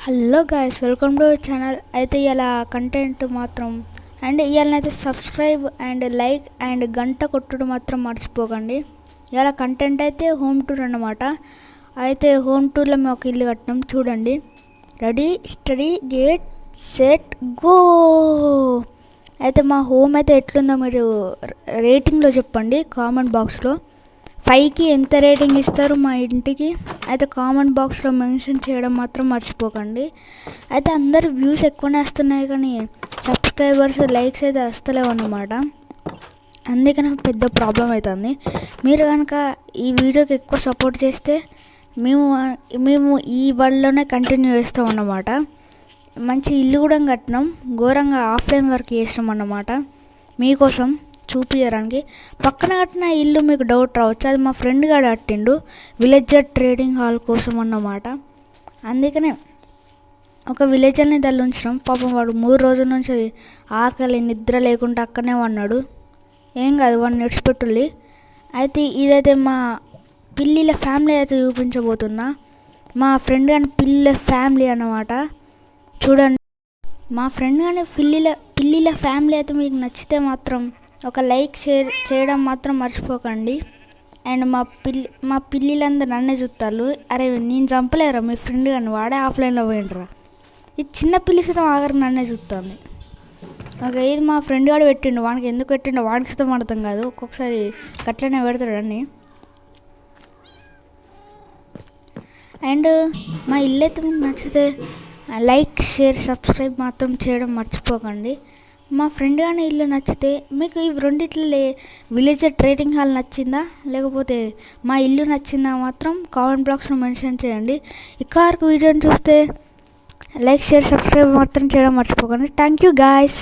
Hello guys, welcome to channel. అయితే ఇలా content మాత్రం అండ్ ఇవాళనైతే సబ్స్క్రైబ్ అండ్ లైక్ అండ్ గంట కొట్టుడు మాత్రం మర్చిపోకండి. ఇలా కంటెంట్ అయితే హోమ్ టూర్ అన్నమాట. అయితే హోమ్ టూర్లో మేము ఒక ఇల్లు కట్టినాం, చూడండి. Ready, study, get set, go. అయితే మా హోమ్ అయితే ఎట్లుందో మీరు రేటింగ్లో చెప్పండి కామెంట్ బాక్స్లో. 5కి ఎంత రేటింగ్ ఇస్తారు మా ఇంటికి అయితే కామెంట్ బాక్స్లో మెన్షన్ చేయడం మాత్రం మర్చిపోకండి. అయితే అందరు వ్యూస్ ఎక్కువనే వస్తున్నాయి కానీ సబ్స్క్రైబర్స్ లైక్స్ అయితే వస్తలేవు అన్నమాట. అందుకని పెద్ద ప్రాబ్లం అవుతుంది. మీరు కనుక ఈ వీడియోకి ఎక్కువ సపోర్ట్ చేస్తే మేము ఈ వరల్డ్లోనే కంటిన్యూ చేస్తాం అన్నమాట. మంచి ఇల్లు కూడా కట్టినాం, ఘోరంగా ఆఫ్లైన్ వర్క్ చేసినాం అన్నమాట మీకోసం చూపించడానికి. పక్కన కట్టిన ఇల్లు మీకు డౌట్ రావచ్చు, అది మా ఫ్రెండ్ గారు కట్టిండు విలేజర్ ట్రేడింగ్ హాల్ కోసం అన్నమాట. అందుకనే ఒక విలేజర్ని దాన్ని ఉంచినాం. పాపం వాడు 3 రోజుల నుంచి ఆకలి నిద్ర లేకుండా అక్కడనే ఉన్నాడు. ఏం కాదు, వాడిని నడిచిపెట్టుల్లి. అయితే ఇదైతే మా పిల్లిల ఫ్యామిలీ అయితే చూపించబోతున్నా. మా ఫ్రెండ్ కానీ పిల్లిల ఫ్యామిలీ అన్నమాట. చూడండి, మా ఫ్రెండ్ కానీ పిల్లిల ఫ్యామిలీ అయితే మీకు నచ్చితే మాత్రం ఒక లైక్ షేర్ చేయడం మాత్రం మర్చిపోకండి. అండ్ మా పిల్లిలందరూ నన్నే చూస్తారు. అరే నేను చంపలేరా మీ ఫ్రెండ్ కానీ, వాడే ఆఫ్లైన్లో పోయిండ్రా. ఈ చిన్న పిల్లి సతం ఆఖరి నన్నే చూస్తుంది. ఓకే, ఇది మా ఫ్రెండ్ గాడు పెట్టిండు. వానికి ఎందుకు పెట్టిండో వాడికి సతం అర్థం కాదు, ఒక్కొక్కసారి గట్లనే పెడతాడని. అండ్ మా ఇల్లు అయితే మీకు నచ్చితే లైక్ షేర్ సబ్స్క్రైబ్ మాత్రం చేయడం మర్చిపోకండి. మా ఫ్రెండ్ కానీ ఇల్లు నచ్చితే మీకు ఈ రెండిట్లలో విలేజర్ ట్రేడింగ్ హాల్ నచ్చిందా లేకపోతే మా ఇల్లు నచ్చిందా మాత్రం కామెంట్ బాక్స్లో మెన్షన్ చేయండి. ఇక్కడ వరకు వీడియోని చూస్తే లైక్ షేర్ సబ్స్క్రైబ్ మాత్రం చేయడం మర్చిపోకండి. Thank you guys.